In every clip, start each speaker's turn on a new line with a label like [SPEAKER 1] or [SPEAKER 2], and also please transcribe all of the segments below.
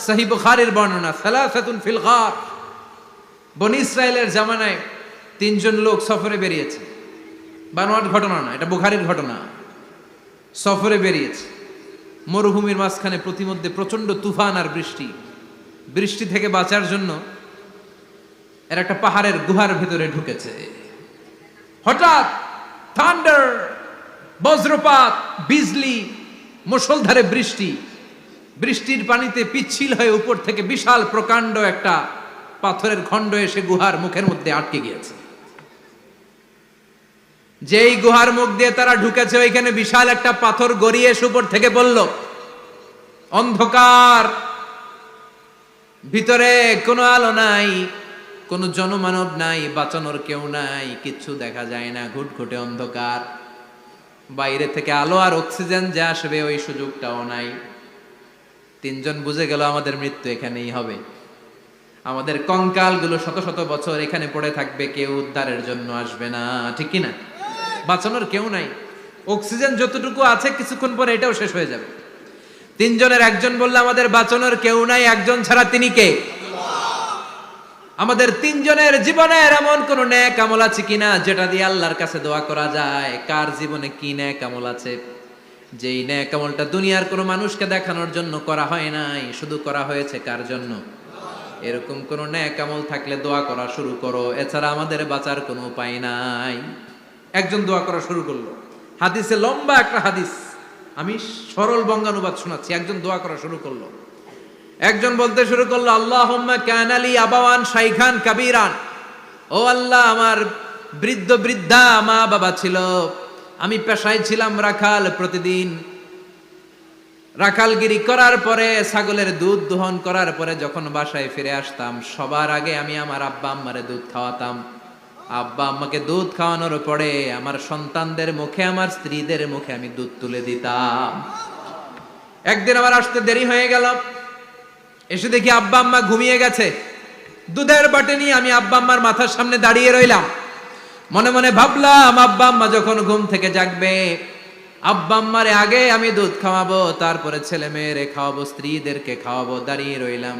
[SPEAKER 1] সহিহ বুখারীর বর্ণনা, সালাসাতুন ফিল গার। বনী ইসরায়েলের জামানায় তিনজন লোক সফরে বেরিয়েছে, বানোয়াট ঘটনা না, এটা বুখারীর ঘটনা। সফরে বেরিয়েছে, মরুভূমির মাঝখানে প্রতিমধ্যে প্রচন্ড তুফান আর বৃষ্টি। বৃষ্টি থেকে বাঁচার জন্য এর একটা পাহাড়ের গুহার ভিতরে ঢুকেছে। হঠাৎ থান্ডার, বজ্রপাত, বিজলি, মুষলধারে বৃষ্টি। বৃষ্টির পানিতে পিচ্ছিল হয়ে উপর থেকে বিশাল প্রকাণ্ড একটা পাথরের খণ্ড এসে গুহার মুখের মধ্যে আটকে গিয়েছে। যেই গুহার মুখ দিয়ে তারা ঢুকেছে, ওইখানে বিশাল একটা পাথর গড়িয়ে এসে উপর থেকে পড়ল। অন্ধকার, ভিতরে কোনো আলো নাই, কোনো জনমানব নাই, বাঁচানোর কেউ নাই, কিচ্ছু দেখা যায় না, ঘুটঘুটে অন্ধকার। বাইরে থেকে আলো আর অক্সিজেন যে আসবে ওই সুযোগটাও নাই। তিনজন বুঝে গেল আমাদের মৃত্যু এখানেই হবে, আমাদের কঙ্কালগুলো শত শত বছর এখানে পড়ে থাকবে, কেউ উদ্ধারের জন্য আসবে না। ঠিক কি না? বাঁচানোর কেউ নাই, অক্সিজেন যতটুকু আছে কিছুক্ষণ পরে এটাও শেষ হয়ে যাবে। তিনজনের একজন বলল আমাদের বাঁচানোর কেউ নাই, একজন ছাড়া তিনি কে? আমাদের তিনজনের জীবনের এমন কোন নেক আমল আছে কিনা যেটা দিয়ে আল্লাহর কাছে দোয়া করা যায়? কার জীবনে কি নেক আমল আছে যেই নেক আমলটা দুনিয়ার কোনো মানুষকে দেখানোর জন্য করা হয় নাই, শুধু করা হয়েছে কার জন্য? এরকম কোন নেক আমল থাকলে দোয়া করা শুরু করো, এছাড়া আমাদের বাঁচার কোনো উপায় নাই। একজন দোয়া করা শুরু করলো, হাদিসে লম্বা একটা হাদিস, আমি সরল বঙ্গানুবাদ শোনাচ্ছি। একজন দোয়া করা শুরু করলো, একজন বলতে শুরু করলো, আল্লাহুম্মা কানা লি আবাওয়ান শাইখান কাবীরান। ও আল্লাহ, আমার বৃদ্ধ বৃদ্ধা মা বাবা ছিল, আমি পেশায় ছিলাম রাখাল, প্রতিদিন রাখালগিরি করার পরে, ছাগলের দুধ দোহন করার পরে যখন বাসায় ফিরে আসতাম, সবার আগে আমি আমার আব্বা আম্মারে দুধ খাওয়াতাম। আব্বা আম্মাকে দুধ খাওয়ানোর পরে আমার সন্তানদের মুখে, আমার স্ত্রীদের মুখে আমি দুধ তুলে দিতাম। একদিন আমার আসতে দেরি হয়ে গেল, এসে দেখি আব্বা আম্মা ঘুমিয়ে গেছে। দুধের বাটি নিয়ে আমি আব্বা আম্মার মাথার সামনে দাঁড়িয়ে রইলাম। মনে মনে ভাবলাম, আব্বা আম্মা যখন ঘুম থেকে জাগবে, আব্বা আম্মারে আগে আমি দুধ খাওয়াবো, তারপরে ছেলে মেয়েরে খাওয়াবো, স্ত্রীদেরকে খাওয়াবো। দাঁড়িয়ে রইলাম,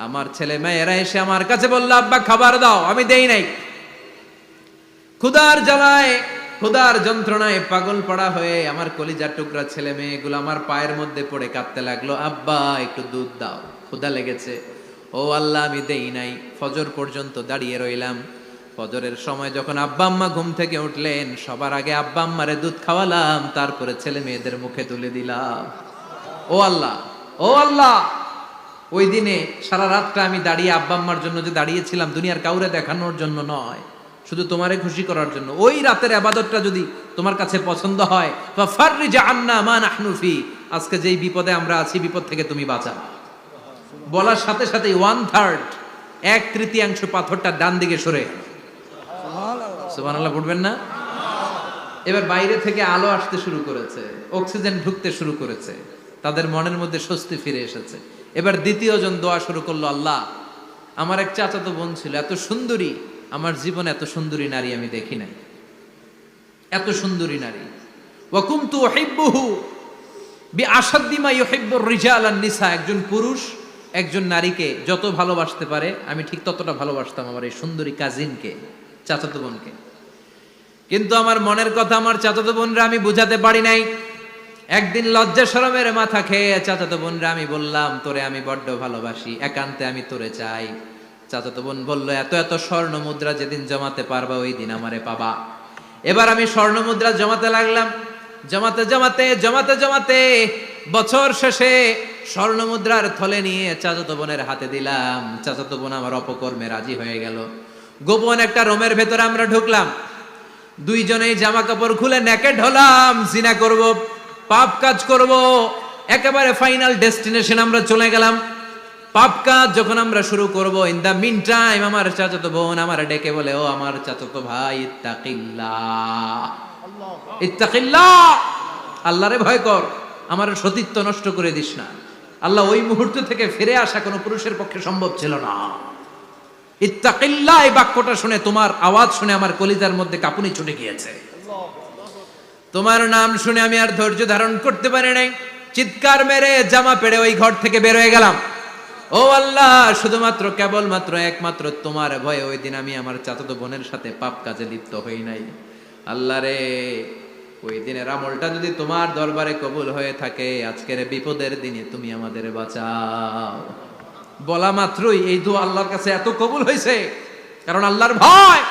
[SPEAKER 1] আমার ছেলে মেয়েরা এসে আমার কাছে বলল, আব্বা খাবার দাও। আমি দেই নাই। ক্ষুধার জ্বালায়, ক্ষুধার যন্ত্রণায় পাগল পড়া হয়ে আমার কলিজার টুকরা ছেলে মেয়েগুলো আমার পায়ের মধ্যে পড়ে কাঁদতে লাগলো, আব্বা একটু দুধ দাও, ক্ষুধা লেগেছে। ও আল্লাহ, আমি দেই নাই। ফজর পর্যন্ত দাঁড়িয়ে রইলাম। ফজরের সময় যখন আব্বা আম্মা ঘুম থেকে উঠলেন, সবার আগে আব্বা আম্মারে দুধ খাওয়ালাম, তারপরে ছেলে মেয়েদের মুখে তুলে দিলাম। ও আল্লাহ, ও আল্লাহ, ওই দিনে সারা রাতটা আমি দাঁড়িয়ে আব্বা আম্মার জন্য যে দাঁড়িয়েছিলাম, দুনিয়ার কাউরে দেখানোর জন্য নয়, শুধু তোমারে খুশি করার জন্য। ওই রাতের ইবাদতটা যদি তোমার কাছে পছন্দ হয়, ফাফাররিজ আন্না মা নাহনু ফি, আজকে যেই বিপদে আমরা আছি, বিপদ থেকে তুমি বাঁচাও। বলার সাথে সাথে 1/3, 1/3 পাথরটা ডান দিকে সরে। সুবহানাল্লাহ পড়বেন না? এবার বাইরে থেকে আলো আসতে শুরু করেছে, অক্সিজেন ঢুকতে শুরু করেছে, তাদের মনের মধ্যে স্বস্তি ফিরে এসেছে। এবার দ্বিতীয় জন দোয়া শুরু করলো, আল্লাহ, আমার এক চাচাতো বোন ছিল, এত সুন্দরী, আমার জীবনে এত সুন্দরী নারী আমি দেখি নাই, এত সুন্দরী নারী। ওয়া কুনতু উহিব্বুহু বিআশাদ্দি মা ইউহিব্বুর রিজাল আন নিসা, একজন পুরুষ একজন নারীকে যত ভালোবাসতে পারে, আমি ঠিক ততটা ভালোবাসতাম আমার এই সুন্দরী কাজিনকে, চাচাতো বোনকে। কিন্তু আমার মনের কথা আমার চাচাতো বোনরা আমি বুঝাতে পারি নাই। একদিন লজ্জা শরমের মাথা খেয়ে চাচাতো বোনরা আমি বললাম, তোরে আমি বড্ড ভালোবাসি, একান্তে আমি তোরে চাই। চাচাতো বোন বলল, এত এত স্বর্ণ মুদ্রা যেদিন জমাতে পারবা ওই দিন আমারে পাবা। এবার আমি স্বর্ণ মুদ্রা জমাতে লাগলাম। জমাতে জমাতে জমাতে জমাতে বছর শেষে স্বর্ণ মুদ্রার থলে নিয়ে চাচাতো বোনের হাতে দিলাম। চাচাতো বোন আমার অপকর্মে রাজি হয়ে গেল। গোপন একটা রুমের ভেতরে আমরা ঢুকলাম, দুইজনেই জামা কাপড় খুলে নেকেড হলাম, জিনা করব, পাপ কাজ করব। একেবারে ফাইনাল ডেস্টিনেশন আমরা চলে গেলাম। পাপ কাজ যখন আমরা শুরু করব, ইন দা মিন টাইম আমার চাচাতো বোন আমার ডেকে বলে, ও আমার চাচাতো ভাই, ইত্তাকিল্লাহ, ইত্তাকিল্লাহ, আল্লাহরে ভয় কর, আমার সতীত্ব নষ্ট করে দিস না। আল্লাহ ওই মুহূর্ত থেকে ফিরে আসা কোনো পুরুষের পক্ষে সম্ভব ছিল না। ইত্তাকিল্লাহ, এই বাক্যটা শুনে, তোমার আওয়াজ শুনে আমার কলিজার মধ্যে কাঁপুনি ছুটে গিয়েছে। তোমার নাম শুনে আমি আর ধৈর্য ধারণ করতে পারি নাই, চিৎকার মেরে জামা পেড়ে ওই ঘর থেকে বের হয়ে গেলাম। ও আল্লাহ, শুধুমাত্র কেবলমাত্র একমাত্র তোমার ভয়ে ওই দিন আমি আমার চাচাতো বোনের সাথে পাপ কাজে লিপ্ত হই নাই। আল্লাহ রে, ওই দিনের আমলটা যদি তোমার দরবারে কবুল হয়ে থাকে, আজকের বিপদের দিনে তুমি আমাদের বাঁচাও। বলা মাত্রই এই দোয়া আল্লাহর কাছে এত কবুল হয়েছে, কারণ আল্লাহর ভয়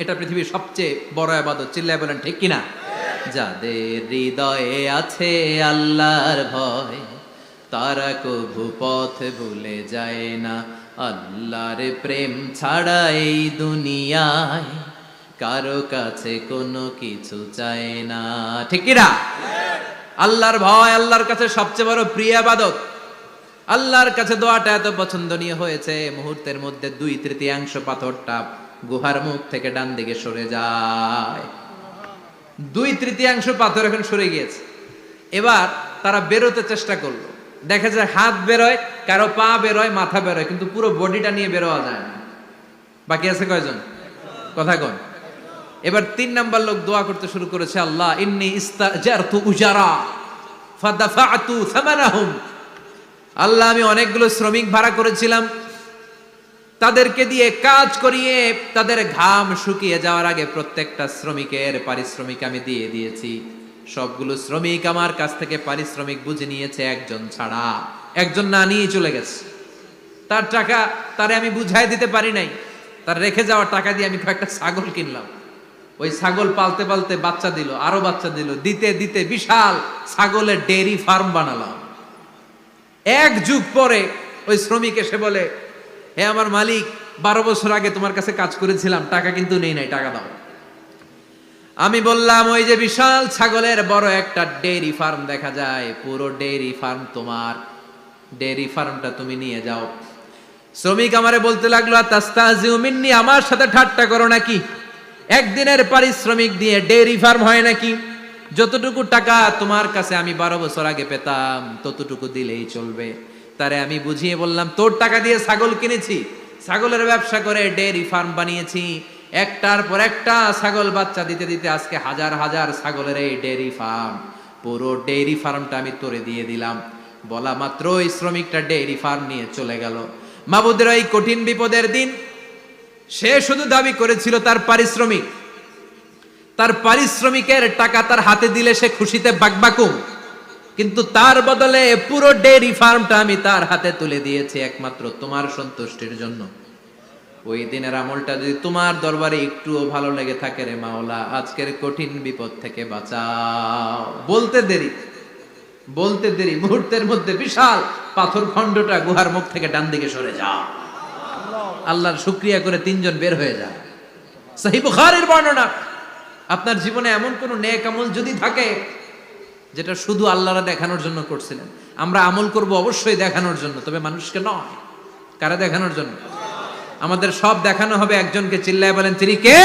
[SPEAKER 1] এটা পৃথিবীর সবচেয়ে বড় ইবাদত। চিল্লায় বলেন ঠিক কিনা? যাদের হৃদয়ে আছে আল্লাহর ভয়, তারা কভু পথ ভুলে যায় না। আল্লাহর প্রেম ছাড়া এই দুনিয়ায় কারো কাছে কোনো কিছু চায় না। ঠিক কিনা? আল্লাহর ভয় আল্লাহর কাছে সবচেয়ে বড় প্রিয় ইবাদত। আল্লাহর কাছে দোয়াটা এত পছন্দনীয় হয়েছে, মুহূর্তের মধ্যে 2/3 পাথরটা গুহার মুখ থেকে ডান দিকে সরে যায়। 2/3 পাথর এখন সরে গিয়েছে। এবার তারা বেরোতে চেষ্টা করলো, দেখা যায় হাত বেরোয়, কারো পা বেরোয়, মাথা বেরোয়, কিন্তু পুরো বডিটা নিয়ে বেরোয়া যায় না। বাকি আছে কয়জন? কথা কন। এবার 3 নাম্বার লোক দোয়া করতে শুরু করেছে, আল্লাহ ইন্নী ইস্তাজারতু উজারা ফাদাফাতু সামানাহুম। আল্লাহ, আমি অনেকগুলো শ্রমিক ভাড়া করেছিলাম, তাদেরকে দিয়ে কাজ করিয়ে তাদের ঘাম শুকিয়ে যাওয়ার আগে প্রত্যেকটা শ্রমিকের পারিশ্রমিক আমি দিয়ে দিয়েছি। সবগুলো শ্রমিক আমার কাছ থেকে পারিশ্রমিক বুঝে নিয়েছে, একজন ছাড়া। একজন না নিয়ে চলে গেছে। তার টাকা তারে আমি বুঝাই দিতে পারি নাই। তার রেখে যাওয়া টাকা দিয়ে আমি কয়েকটা ছাগল কিনলাম। ওই ছাগল পালতে পালতে বাচ্চা দিল, আরো বাচ্চা দিল, দিতে দিতে বিশাল ছাগলের ডেইরি ফার্ম বানালাম। 1 যুগ পরে ওই শ্রমিক এসে বলে, হে আমার মালিক, 12 বছর আগে তোমার কাছে কাজ করেছিলাম, টাকা কিন্তু নেই নাই, টাকা দাও। আমি বললাম, ওই যে বিশাল ছাগলের বড় একটা ডেইরি ফার্ম দেখা যায়, পুরো ডেইরি ফার্ম তোমার, ডেইরি ফার্মটা তুমি নিয়ে যাও। শ্রমিক আমারে বলতে লাগলো, তাস্তাজিউ মিন্নি, আমার সাথে ঠাট্টা করো নাকি? একদিনের পারিশ্রমিক দিয়ে ডেইরি ফার্ম হয় নাকি? যতটুকু টাকা তোমার কাছে আমি 12 বছর আগে পেতাম, ততটুকু দিলেই চলবে। তারে আমি বুঝিয়ে বললাম, তোর টাকা দিয়ে ছাগল কিনেছি, ছাগলের ব্যবসা করে ডেইরি ফার্ম বানিয়েছি, একটার পর একটা ছাগল বাচ্চা দিতে দিতে আজকে হাজার হাজার ছাগলের এই ডেইরি ফার্ম, পুরো ডেইরি ফার্মটা আমি তোরে দিয়ে দিলাম। বলা মাত্র ওই শ্রমিকটা ডেইরি ফার্ম নিয়ে চলে গেল। মাবুদের এই কঠিন বিপদের দিন সে শুধু দাবি করেছিল তার পারিশ্রমিক, তার পারিশ্রমিকের টাকা তার হাতে দিলে সে খুশিতে বাকবাকুম, কিন্তু তার বদলে পুরো ডেইরি ফার্মটা আমি তার হাতে তুলে দিয়েছি একমাত্র তোমার সন্তুষ্টির জন্য। ওই দিনের আমলটা যদি তোমার দরবারে একটুও ভালো লেগে থাকে রে মাওলা, আজকের কঠিন বিপদ থেকে বাঁচাও। বলতে দেরি মুহূর্তের মধ্যে বিশাল পাথর খণ্ডটা গুহার মুখ থেকে ডান দিকে সরে যাও। আল্লাহর শুকরিয়া করে 3 জন বের হয়ে যায়। সহিহ বুখারীর বর্ণনা। আপনার জীবনে এমন কোন নেক আমল যদি থাকে যেটা শুধু আল্লাহরা দেখানোর জন্য করছিলেন, আমরা আমল করব অবশ্যই দেখানোর জন্য, তবে মানুষকে নয়। কারা দেখানোর জন্য? আমাদের সব দেখানো হবে একজনকে। চিল্লায় বলেন, তিনি কে?